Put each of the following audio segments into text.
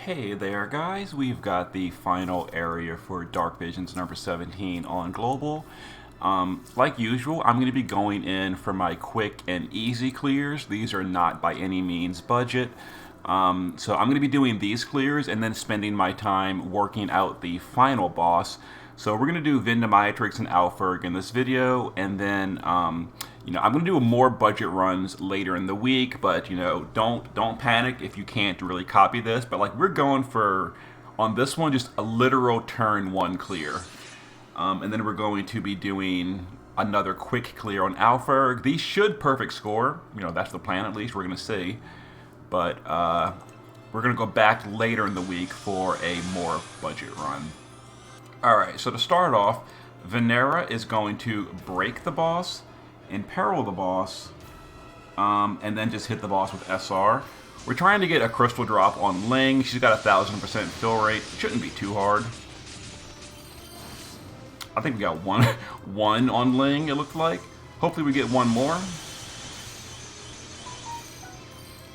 Hey there guys, we've got the final area for Dark Visions number 17 on Global. Like usual, I'm going to be going in for my quick and easy clears. These are not by any means budget. So I'm going to be doing these clears and then spending my time working out the final boss. So we're going to do Vindemiatrix and Alpherg in this video, and then I'm going to do more budget runs later in the week. But don't panic if you can't really copy this. But like we're going for on this one just a literal turn one clear, and then we're going to be doing another quick clear on Alpherg. These should perfect score. That's the plan at least. We're going to see, but we're going to go back later in the week for a more budget run. Alright, so to start off, Venera is going to break the boss, imperil the boss, and then just hit the boss with SR. We're trying to get a crystal drop on Ling. She's got 1000% fill rate. It shouldn't be too hard. I think we got one on Ling, it looked like. Hopefully we get one more.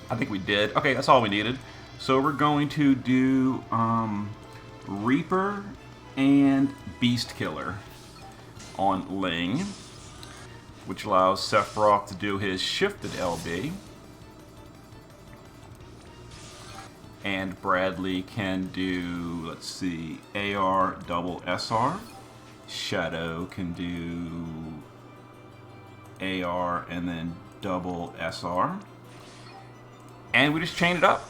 I think we did. Okay, that's all we needed. So we're going to do Reaper and Beast Killer on Ling, which allows Sephiroth to do his shifted LB. And Bradley can do, let's see, AR double SR. Shadow can do AR and then double SR. And we just chain it up.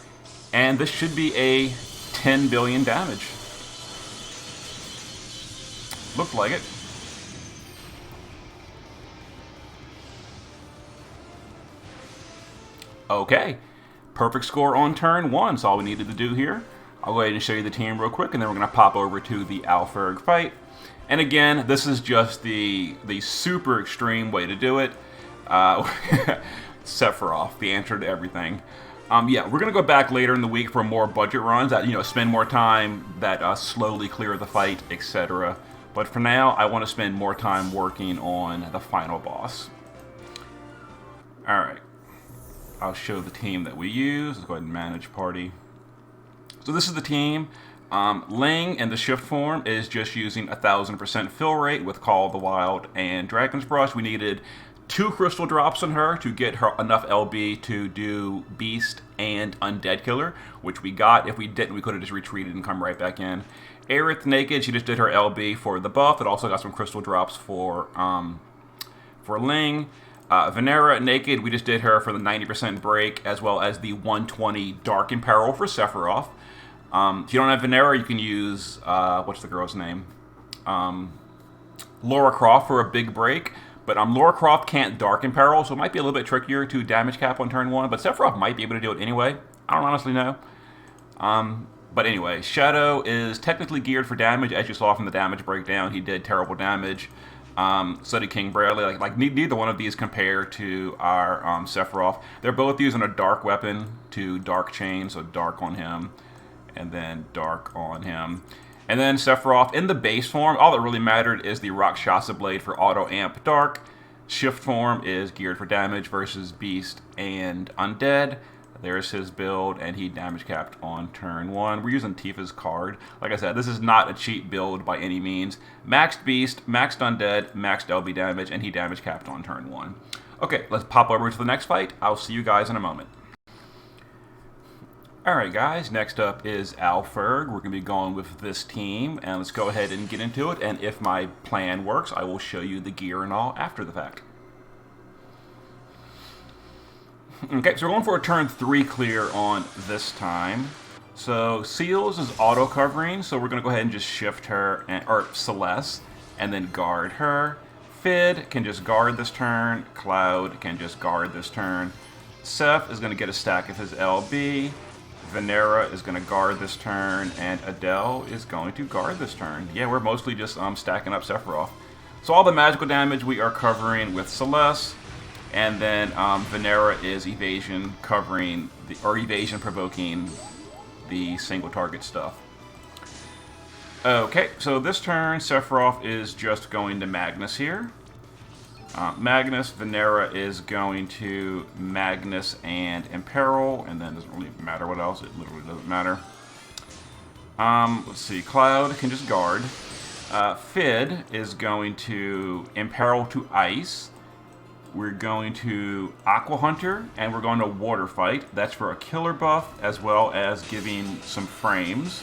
And this should be a 10 billion damage. Looked like it. Okay. Perfect score on turn one. That's all we needed to do here. I'll go ahead and show you the team real quick, and then we're going to pop over to the Alpherg fight. And again, this is just the super extreme way to do it. Sephiroth, the answer to everything. Yeah, we're going to go back later in the week for more budget runs that, spend more time, that slowly clear the fight, etc. But for now, I want to spend more time working on the final boss. Alright. I'll show the team that we use. Let's go ahead and manage party. So this is the team. Ling in the shift form is just using 1000% fill rate with Call of the Wild and Dragon's Brush. We needed 2 crystal drops on her to get her enough LB to do Beast and Undead Killer, which we got. If we didn't, we could have just retreated and come right back in. Aerith naked, she just did her LB for the buff. It also got some crystal drops for Ling. Venera naked, we just did her for the 90% break, as well as the 120 Dark Imperil for Sephiroth. If you don't have Venera, you can use, what's the girl's name? Laura Croft for a big break. But Laura Croft can't Dark Imperil, so it might be a little bit trickier to damage cap on turn one. But Sephiroth might be able to do it anyway. I don't honestly know. But anyway, Shadow is technically geared for damage. As you saw from the damage breakdown, he did terrible damage. So did King Bradley. Like neither one of these compare to our Sephiroth. They're both using a dark weapon to dark chain, so dark on him, and then dark on him. And then Sephiroth, in the base form, all that really mattered is the Rakshasa Blade for auto amp dark. Shift form is geared for damage versus Beast and Undead. There's his build, and he damage capped on turn one. We're using Tifa's card. Like I said, this is not a cheap build by any means. Maxed Beast, maxed Undead, maxed LB damage, and he damage capped on turn one. Okay, let's pop over to the next fight. I'll see you guys in a moment. Alright guys, next up is Alpherg. We're going to be going with this team, and let's go ahead and get into it. And if my plan works, I will show you the gear and all after the fact. Okay, so we're going for a turn 3 clear on this time. So Seals is auto covering, so we're going to go ahead and just shift her, or Celeste, and then guard her. Fid can just guard this turn. Cloud can just guard this turn. Seth is going to get a stack of his LB. Venera is going to guard this turn, and Adele is going to guard this turn. Yeah, we're mostly just stacking up Sephiroth. So all the magical damage we are covering with Celeste. And then Venera is evasion covering, evasion provoking the single target stuff. Okay, so this turn Sephiroth is just going to Magnus here. Magnus, Venera is going to Magnus and Imperil, and then it doesn't really matter what else, it literally doesn't matter. Let's see. Cloud can just guard. Fid is going to imperil to ice. We're going to Aqua Hunter, and we're going to Water Fight. That's for a killer buff, as well as giving some frames.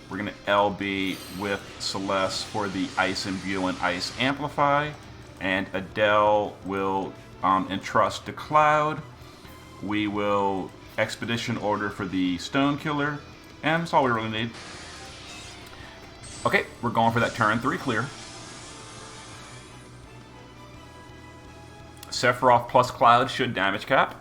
We're going to LB with Celeste for the Ice Imbue and Ice Amplify. And Adele will entrust to Cloud. We will Expedition Order for the Stone Killer. And that's all we really need. Okay, we're going for that turn 3 clear. Sephiroth plus Cloud should damage cap.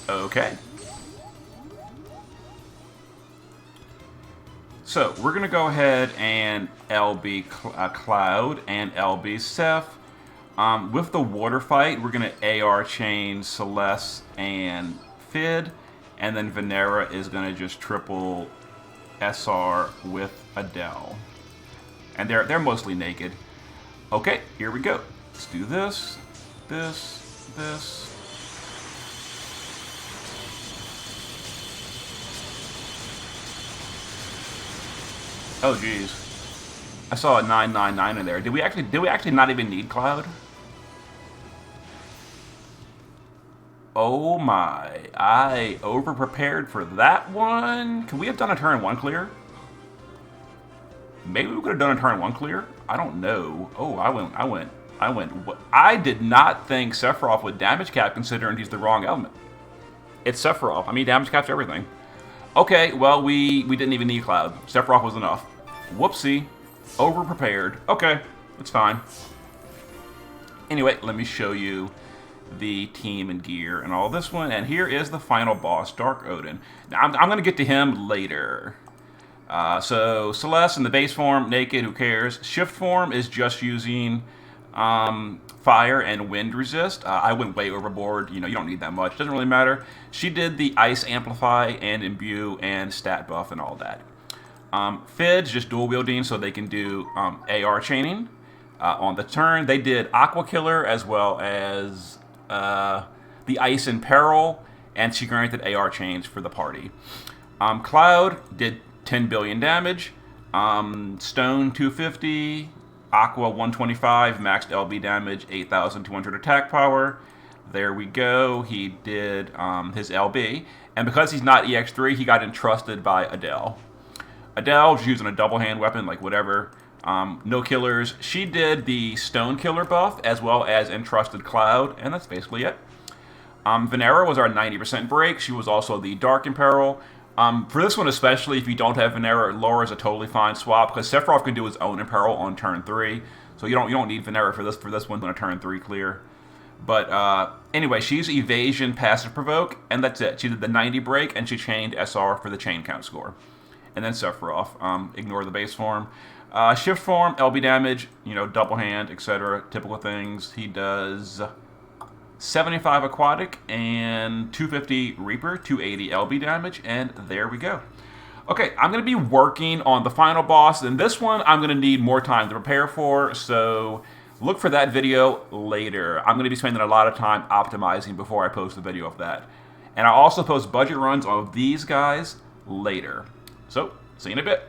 Okay. So, we're going to go ahead and LB Cloud and LB Seph. With the Water Fight, we're going to AR chain Celeste and Fid. And then Venera is going to just triple SR with Adele. And they're mostly naked. Okay, here we go. Let's do this, this. Oh geez. I saw a 999 in there. Did we actually not even need Cloud? Oh my, I over-prepared for that one. Could we have done a turn 1 clear? Maybe we could have done a turn 1 clear? I don't know. Oh, I went. I did not think Sephiroth would damage cap considering he's the wrong element. It's Sephiroth. I mean, damage caps everything. Okay, well, we didn't even need Cloud. Sephiroth was enough. Whoopsie. Over-prepared. Okay, it's fine. Anyway, let me show you the team and gear and all this one. And here is the final boss, Dark Odin. Now, I'm going to get to him later. So, Celeste in the base form, naked, who cares? Shift form is just using fire and wind resist. I went way overboard. You know, you don't need that much. Doesn't really matter. She did the ice amplify and imbue and stat buff and all that. Fid's just dual wielding so they can do AR chaining. On the turn, they did Aqua Killer as well as the Ice in Peril, and she granted AR chains for the party. Cloud did 10 billion damage. Stone 250. Aqua 125. Maxed LB damage. 8,200 attack power. There we go. He did his LB. And because he's not EX3, he got entrusted by Adele. Adele's using a double hand weapon, like whatever. No killers. She did the Stone Killer buff as well as entrusted Cloud, and that's basically it. Venera was our 90% break. She was also the Dark Imperil. For this one especially, if you don't have Venera, Laura is a totally fine swap because Sephiroth can do his own Imperil on turn 3, so you don't need Venera for this one on a turn 3 clear. But anyway, she's Evasion, Passive Provoke, and that's it. She did the 90 break, and she chained SR for the chain count score. And then Sephiroth, ignore the base form. Shift form, LB damage, double hand, etc. Typical things. He does 75 aquatic and 250 Reaper, 280 LB damage, and there we go. Okay, I'm going to be working on the final boss, and this one I'm going to need more time to prepare for, so look for that video later. I'm going to be spending a lot of time optimizing before I post the video of that. And I'll also post budget runs of these guys later. So, see you in a bit.